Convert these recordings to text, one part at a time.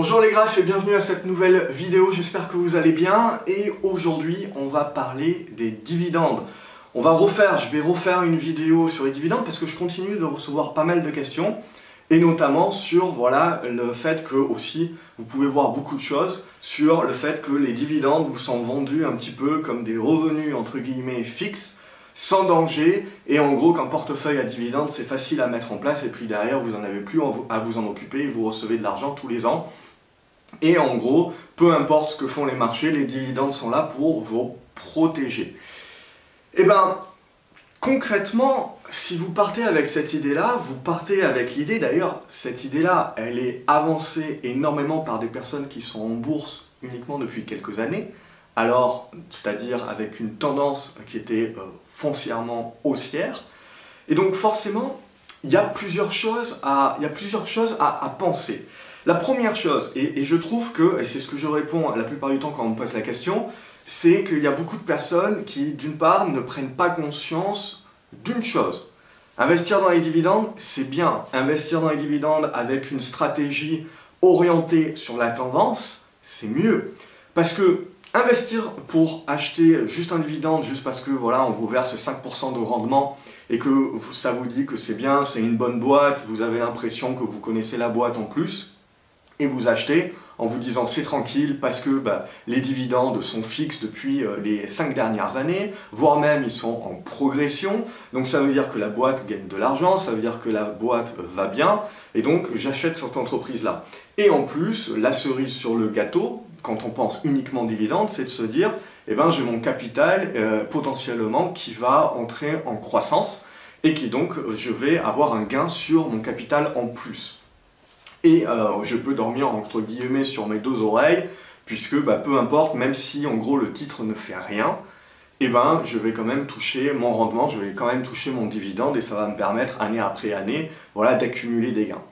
Bonjour les graphes et bienvenue à cette nouvelle vidéo, j'espère que vous allez bien. Et aujourd'hui, on va parler des dividendes. Je vais refaire une vidéo sur les dividendes parce que je continue de recevoir pas mal de questions. Et notamment sur le fait que aussi, vous pouvez voir beaucoup de choses sur le fait que les dividendes vous sont vendus un petit peu comme des revenus entre guillemets fixes, sans danger, et en gros qu'un portefeuille à dividendes c'est facile à mettre en place et puis derrière vous n'en avez plus à vous en occuper et vous recevez de l'argent tous les ans. Et en gros, peu importe ce que font les marchés, les dividendes sont là pour vous protéger. Et bien, concrètement, si vous partez avec cette idée-là, vous partez avec l'idée, d'ailleurs, cette idée-là, elle est avancée énormément par des personnes qui sont en bourse uniquement depuis quelques années, alors, c'est-à-dire avec une tendance qui était foncièrement haussière. Et donc forcément, il y a plusieurs choses à penser. La première chose, et je trouve que, et c'est ce que je réponds la plupart du temps quand on me pose la question, c'est qu'il y a beaucoup de personnes qui, d'une part, ne prennent pas conscience d'une chose. Investir dans les dividendes, c'est bien. Investir dans les dividendes avec une stratégie orientée sur la tendance, c'est mieux. Parce que investir pour acheter juste un dividende, juste parce que voilà, on vous verse 5% de rendement et que ça vous dit que c'est bien, c'est une bonne boîte, vous avez l'impression que vous connaissez la boîte en plus, et vous achetez en vous disant c'est tranquille parce que les dividendes sont fixes depuis les 5 dernières années, voire même ils sont en progression, donc ça veut dire que la boîte gagne de l'argent, ça veut dire que la boîte va bien, et donc j'achète cette entreprise-là. Et en plus, la cerise sur le gâteau, quand on pense uniquement dividendes, c'est de se dire, eh ben, j'ai mon capital potentiellement qui va entrer en croissance, et qui donc je vais avoir un gain sur mon capital en plus. Et je peux dormir entre guillemets sur mes deux oreilles, puisque peu importe, même si en gros le titre ne fait rien, eh ben, je vais quand même toucher mon rendement, je vais quand même toucher mon dividende, et ça va me permettre année après année d'accumuler des gains.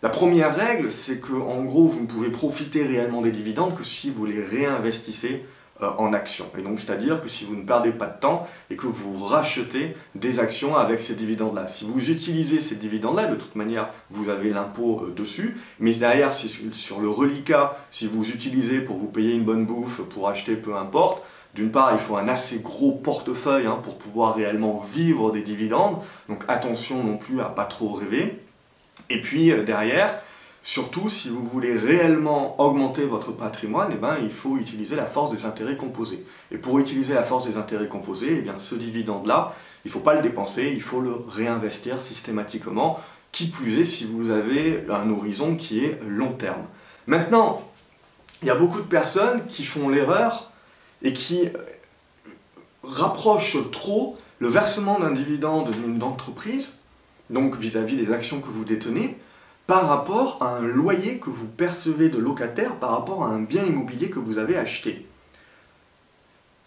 La première règle, c'est que en gros, vous ne pouvez profiter réellement des dividendes que si vous les réinvestissez en actions. Et donc, c'est-à-dire que si vous ne perdez pas de temps et que vous rachetez des actions avec ces dividendes-là. Si vous utilisez ces dividendes-là, de toute manière, vous avez l'impôt dessus, mais derrière, sur le reliquat, si vous utilisez pour vous payer une bonne bouffe, pour acheter, peu importe, d'une part, il faut un assez gros portefeuille pour pouvoir réellement vivre des dividendes, donc attention non plus à pas trop rêver. Et puis derrière, surtout si vous voulez réellement augmenter votre patrimoine, eh ben, il faut utiliser la force des intérêts composés. Et pour utiliser la force des intérêts composés, eh bien, ce dividende-là, il ne faut pas le dépenser, il faut le réinvestir systématiquement, qui plus est si vous avez un horizon qui est long terme. Maintenant, il y a beaucoup de personnes qui font l'erreur et qui rapprochent trop le versement d'un dividende d'une entreprise, donc vis-à-vis des actions que vous détenez, par rapport à un loyer que vous percevez de locataire, par rapport à un bien immobilier que vous avez acheté.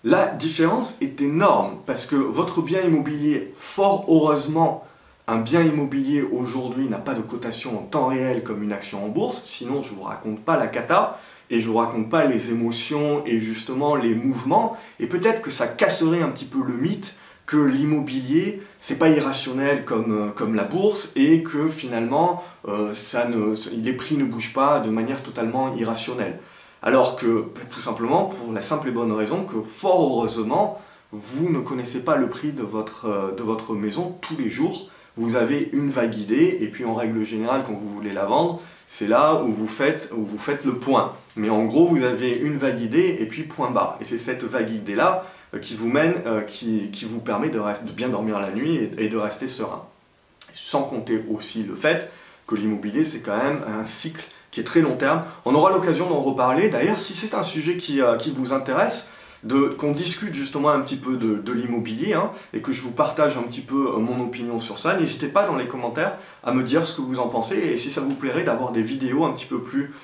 La différence est énorme, parce que votre bien immobilier, fort heureusement, un bien immobilier aujourd'hui n'a pas de cotation en temps réel comme une action en bourse, sinon je ne vous raconte pas la cata, et je ne vous raconte pas les émotions et justement les mouvements, et peut-être que ça casserait un petit peu le mythe que l'immobilier, c'est pas irrationnel comme la bourse, et que finalement, les prix ne bougent pas de manière totalement irrationnelle. Alors que, tout simplement, pour la simple et bonne raison que, fort heureusement, vous ne connaissez pas le prix de votre maison tous les jours. Vous avez une vague idée, et puis en règle générale, quand vous voulez la vendre, c'est là où vous faites le point. Mais en gros, vous avez une vague idée, et puis point barre. Et c'est cette vague idée-là qui vous mène, qui vous permet de bien dormir la nuit et de rester serein. Sans compter aussi le fait que l'immobilier, c'est quand même un cycle qui est très long terme. On aura l'occasion d'en reparler. D'ailleurs, si c'est un sujet qui vous intéresse, qu'on discute justement un petit peu de l'immobilier et que je vous partage un petit peu mon opinion sur ça, n'hésitez pas dans les commentaires à me dire ce que vous en pensez et si ça vous plairait d'avoir des vidéos un petit peu plus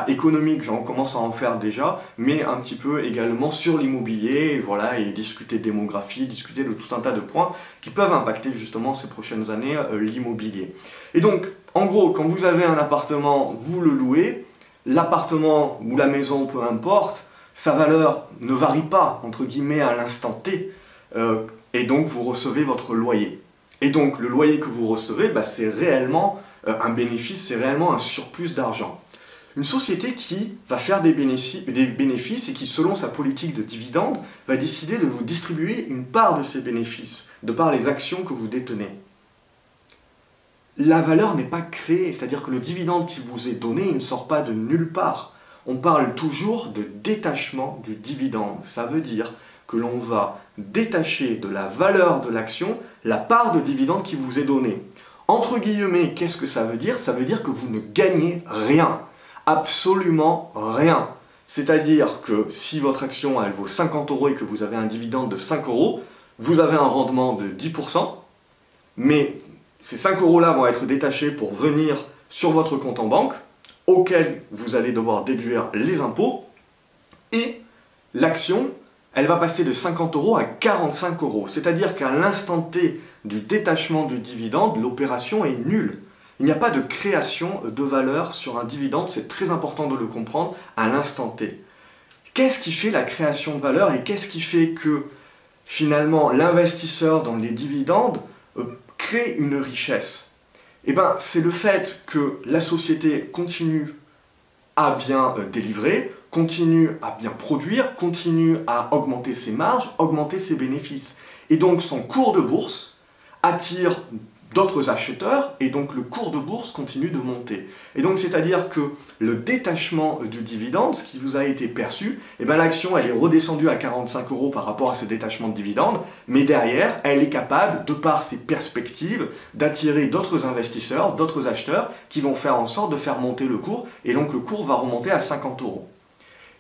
économiques, j'en commence à en faire déjà, mais un petit peu également sur l'immobilier, et discuter démographie, discuter de tout un tas de points qui peuvent impacter justement ces prochaines années l'immobilier. Et donc, en gros, quand vous avez un appartement, vous le louez, l'appartement ou la maison, peu importe, sa valeur ne varie pas, entre guillemets, à l'instant T, et donc vous recevez votre loyer. Et donc le loyer que vous recevez, c'est réellement un bénéfice, c'est réellement un surplus d'argent. Une société qui va faire des bénéfices et qui, selon sa politique de dividende, va décider de vous distribuer une part de ces bénéfices, de par les actions que vous détenez. La valeur n'est pas créée, c'est-à-dire que le dividende qui vous est donné, il ne sort pas de nulle part. On parle toujours de détachement du dividende. Ça veut dire que l'on va détacher de la valeur de l'action la part de dividende qui vous est donnée. Entre guillemets, qu'est-ce que ça veut dire? Ça veut dire que vous ne gagnez rien. Absolument rien. C'est-à-dire que si votre action elle vaut 50 € et que vous avez un dividende de 5 €, vous avez un rendement de 10%, mais ces 5 € vont être détachés pour venir sur votre compte en banque, auquel vous allez devoir déduire les impôts, et l'action, elle va passer de 50 € à 45 €. C'est-à-dire qu'à l'instant T du détachement du dividende, l'opération est nulle. Il n'y a pas de création de valeur sur un dividende, c'est très important de le comprendre à l'instant T. Qu'est-ce qui fait la création de valeur et qu'est-ce qui fait que finalement l'investisseur dans les dividendes crée une richesse? Eh bien, c'est le fait que la société continue à bien délivrer, continue à bien produire, continue à augmenter ses marges, augmenter ses bénéfices. Et donc son cours de bourse attire d'autres acheteurs, et donc le cours de bourse continue de monter. Et donc c'est-à-dire que le détachement du dividende, ce qui vous a été perçu, eh bien l'action elle est redescendue à 45 € par rapport à ce détachement de dividende, mais derrière, elle est capable, de par ses perspectives, d'attirer d'autres investisseurs, d'autres acheteurs, qui vont faire en sorte de faire monter le cours, et donc le cours va remonter à 50 €.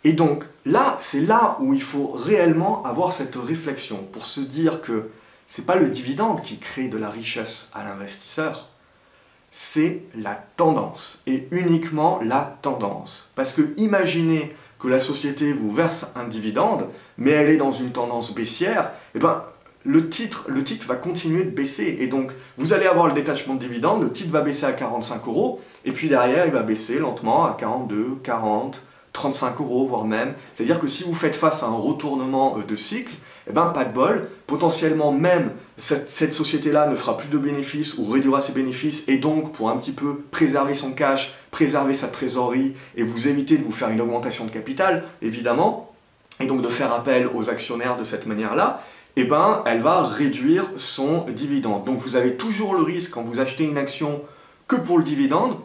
Et donc là, c'est là où il faut réellement avoir cette réflexion, pour se dire que ce n'est pas le dividende qui crée de la richesse à l'investisseur, c'est la tendance, et uniquement la tendance. Parce que imaginez que la société vous verse un dividende, mais elle est dans une tendance baissière, et ben, le titre va continuer de baisser. Et donc, vous allez avoir le détachement de dividende, le titre va baisser à 45 €, et puis derrière, il va baisser lentement à 42, 40, 35 €, voire même. C'est-à-dire que si vous faites face à un retournement de cycle, eh ben, pas de bol, potentiellement même cette société-là ne fera plus de bénéfices ou réduira ses bénéfices, et donc pour un petit peu préserver son cash, préserver sa trésorerie et vous éviter de vous faire une augmentation de capital, évidemment, et donc de faire appel aux actionnaires de cette manière-là, eh ben, elle va réduire son dividende. Donc vous avez toujours le risque quand vous achetez une action que pour le dividende,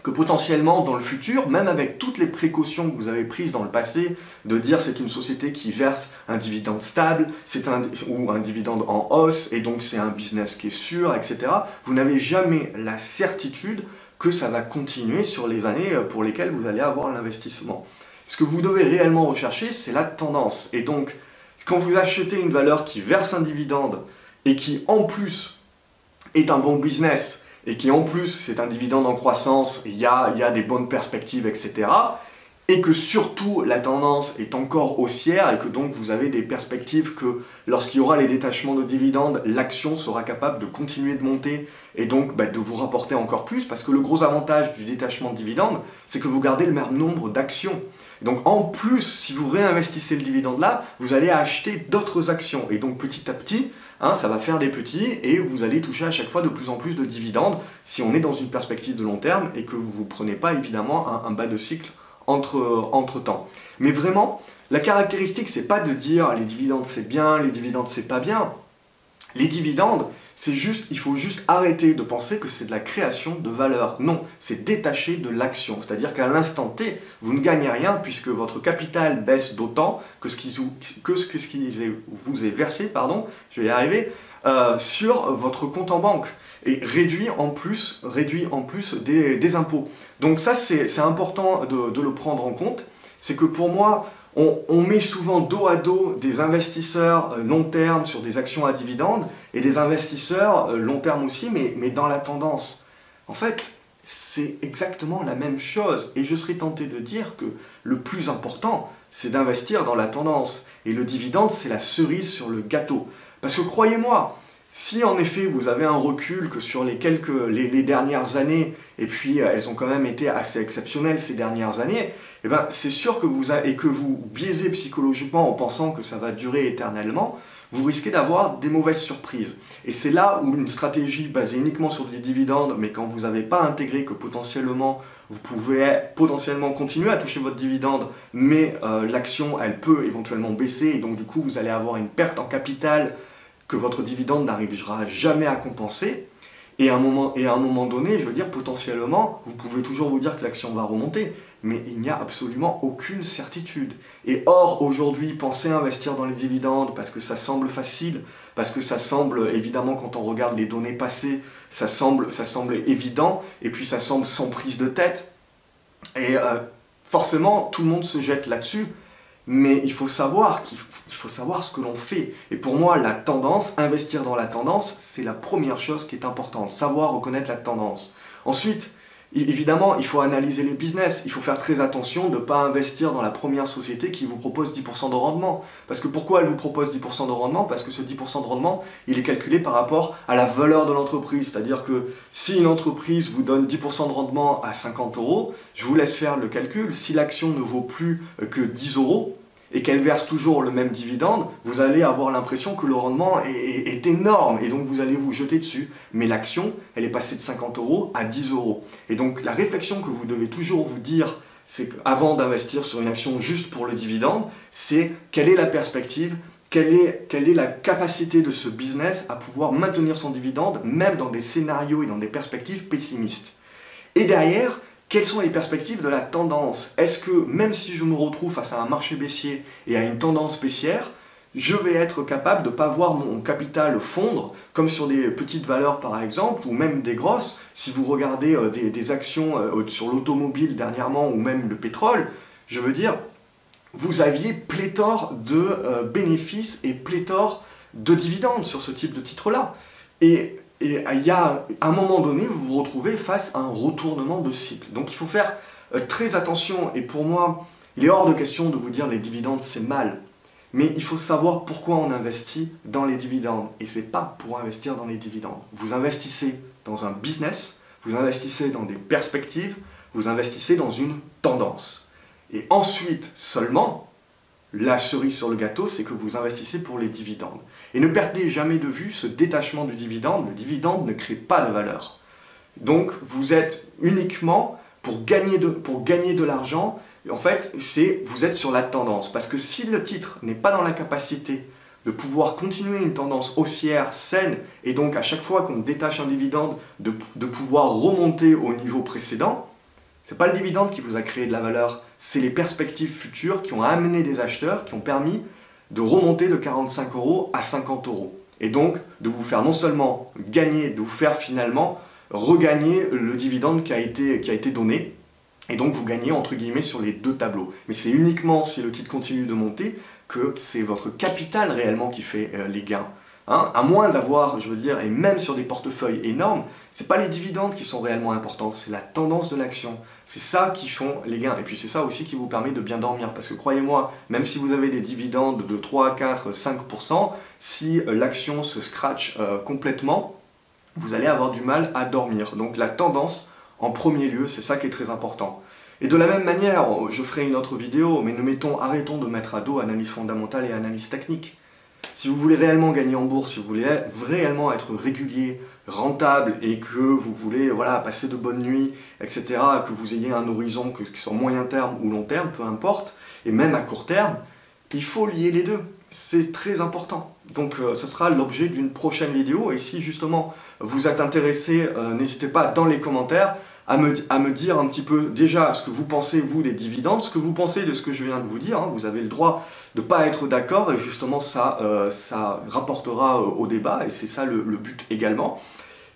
que potentiellement dans le futur, même avec toutes les précautions que vous avez prises dans le passé, de dire c'est une société qui verse un dividende stable, ou un dividende en hausse, et donc c'est un business qui est sûr, etc., vous n'avez jamais la certitude que ça va continuer sur les années pour lesquelles vous allez avoir l'investissement. Ce que vous devez réellement rechercher, c'est la tendance. Et donc, quand vous achetez une valeur qui verse un dividende, et qui en plus est un bon business, et qui en plus c'est un dividende en croissance, il y a des bonnes perspectives, etc., et que surtout la tendance est encore haussière, et que donc vous avez des perspectives que lorsqu'il y aura les détachements de dividendes, l'action sera capable de continuer de monter, et donc de vous rapporter encore plus, parce que le gros avantage du détachement de dividendes, c'est que vous gardez le même nombre d'actions. Donc en plus, si vous réinvestissez le dividende là, vous allez acheter d'autres actions, et donc petit à petit, ça va faire des petits, et vous allez toucher à chaque fois de plus en plus de dividendes, si on est dans une perspective de long terme, et que vous ne prenez pas évidemment un bas de cycle entre temps. Mais vraiment, la caractéristique, c'est pas de dire les dividendes c'est bien, les dividendes c'est pas bien. Les dividendes, il faut juste arrêter de penser que c'est de la création de valeur. Non, c'est détaché de l'action. C'est-à-dire qu'à l'instant T, vous ne gagnez rien puisque votre capital baisse d'autant que ce qui vous est versé, je vais y arriver, sur votre compte en banque, et réduit en plus des impôts. Donc ça, c'est important de le prendre en compte. C'est que pour moi, on met souvent dos à dos des investisseurs long terme sur des actions à dividendes et des investisseurs long terme aussi, mais dans la tendance. En fait, c'est exactement la même chose. Et je serais tenté de dire que le plus important, c'est d'investir dans la tendance. Et le dividende, c'est la cerise sur le gâteau. Parce que croyez-moi, si en effet vous avez un recul que sur les dernières années, et puis elles ont quand même été assez exceptionnelles ces dernières années, c'est sûr que vous biaisez psychologiquement en pensant que ça va durer éternellement, vous risquez d'avoir des mauvaises surprises. Et c'est là où une stratégie basée uniquement sur des dividendes, mais quand vous n'avez pas intégré que potentiellement vous pouvez potentiellement continuer à toucher votre dividende, mais l'action elle peut éventuellement baisser, et donc du coup vous allez avoir une perte en capital que votre dividende n'arrivera jamais à compenser. Et à un moment donné, je veux dire, potentiellement, vous pouvez toujours vous dire que l'action va remonter, mais il n'y a absolument aucune certitude. Et or, aujourd'hui, pensez à investir dans les dividendes parce que ça semble facile, parce que ça semble, évidemment, quand on regarde les données passées, ça semble évident, et puis ça semble sans prise de tête. Et forcément, tout le monde se jette là-dessus. Mais il faut savoir ce que l'on fait. Et pour moi, la tendance, investir dans la tendance, c'est la première chose qui est importante. Savoir reconnaître la tendance. Ensuite, évidemment, il faut analyser les business. Il faut faire très attention de ne pas investir dans la première société qui vous propose 10% de rendement. Parce que pourquoi elle vous propose 10% de rendement? Parce que ce 10% de rendement, il est calculé par rapport à la valeur de l'entreprise. C'est-à-dire que si une entreprise vous donne 10% de rendement à 50 €, je vous laisse faire le calcul. Si l'action ne vaut plus que 10 € et qu'elle verse toujours le même dividende, vous allez avoir l'impression que le rendement est énorme et donc vous allez vous jeter dessus. Mais l'action, elle est passée de 50 € à 10 €. Et donc la réflexion que vous devez toujours vous dire, c'est qu'avant d'investir sur une action juste pour le dividende, c'est quelle est la perspective, quelle est la capacité de ce business à pouvoir maintenir son dividende, même dans des scénarios et dans des perspectives pessimistes. Et derrière, quelles sont les perspectives de la tendance? Est-ce que même si je me retrouve face à un marché baissier et à une tendance baissière, je vais être capable de ne pas voir mon capital fondre, comme sur des petites valeurs par exemple, ou même des grosses? Si vous regardez des actions sur l'automobile dernièrement, ou même le pétrole, je veux dire, vous aviez pléthore de bénéfices et pléthore de dividendes sur ce type de titre-là. Et il y a un moment donné, vous vous retrouvez face à un retournement de cycle. Donc il faut faire très attention. Et pour moi, il est hors de question de vous dire les dividendes c'est mal. Mais il faut savoir pourquoi on investit dans les dividendes. Et c'est pas pour investir dans les dividendes. Vous investissez dans un business, vous investissez dans des perspectives, vous investissez dans une tendance. Et ensuite seulement, la cerise sur le gâteau, c'est que vous investissez pour les dividendes. Et ne perdez jamais de vue ce détachement du dividende. Le dividende ne crée pas de valeur. Donc, vous êtes uniquement pour gagner de l'argent. En fait, vous êtes sur la tendance. Parce que si le titre n'est pas dans la capacité de pouvoir continuer une tendance haussière saine, et donc à chaque fois qu'on détache un dividende, de pouvoir remonter au niveau précédent, c'est pas le dividende qui vous a créé de la valeur, c'est les perspectives futures qui ont amené des acheteurs, qui ont permis de remonter de 45 € à 50 €. Et donc, de vous faire non seulement gagner, de vous faire finalement regagner le dividende qui a été donné. Et donc, vous gagnez entre guillemets sur les deux tableaux. Mais c'est uniquement si le titre continue de monter que c'est votre capital réellement qui fait les gains. Hein, à moins d'avoir, je veux dire, et même sur des portefeuilles énormes, c'est pas les dividendes qui sont réellement importants, c'est la tendance de l'action. C'est ça qui font les gains. Et puis c'est ça aussi qui vous permet de bien dormir. Parce que croyez-moi, même si vous avez des dividendes de 3, 4, 5%, si l'action se scratch complètement, vous allez avoir du mal à dormir. Donc la tendance, en premier lieu, c'est ça qui est très important. Et de la même manière, je ferai une autre vidéo, mais arrêtons de mettre à dos analyse fondamentale et analyse technique. Si vous voulez réellement gagner en bourse, si vous voulez réellement être régulier, rentable et que vous voulez passer de bonnes nuits, etc., que vous ayez un horizon, que ce soit moyen terme ou long terme, peu importe, et même à court terme, il faut lier les deux. C'est très important. Donc ce sera l'objet d'une prochaine vidéo. Et si justement vous êtes intéressé, n'hésitez pas dans les commentaires à me dire un petit peu déjà ce que vous pensez, vous, des dividendes, ce que vous pensez de ce que je viens de vous dire. Hein. Vous avez le droit de ne pas être d'accord et justement ça rapportera au débat et c'est ça le but également.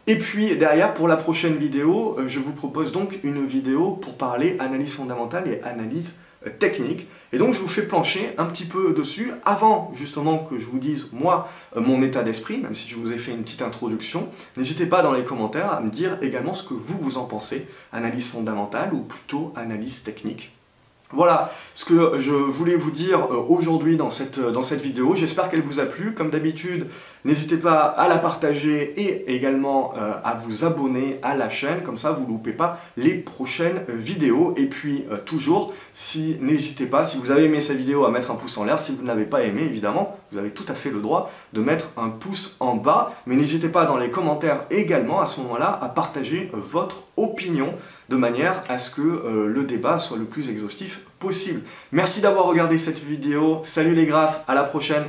Et puis derrière, pour la prochaine vidéo, je vous propose donc une vidéo pour parler analyse fondamentale et analyse technique. Et donc je vous fais plancher un petit peu dessus avant justement que je vous dise moi mon état d'esprit, même si je vous ai fait une petite introduction. N'hésitez pas dans les commentaires à me dire également ce que vous en pensez, analyse fondamentale ou plutôt analyse technique. Voilà ce que je voulais vous dire aujourd'hui dans cette vidéo. J'espère qu'elle vous a plu. Comme d'habitude, n'hésitez pas à la partager et également à vous abonner à la chaîne. Comme ça, vous ne loupez pas les prochaines vidéos. Et puis, toujours, n'hésitez pas, si vous avez aimé cette vidéo, à mettre un pouce en l'air. Si vous ne l'avez pas aimé, évidemment, vous avez tout à fait le droit de mettre un pouce en bas. Mais n'hésitez pas dans les commentaires également, à ce moment-là, à partager votre opinion de manière à ce que le débat soit le plus exhaustif possible. Merci d'avoir regardé cette vidéo. Salut les graphes, à la prochaine.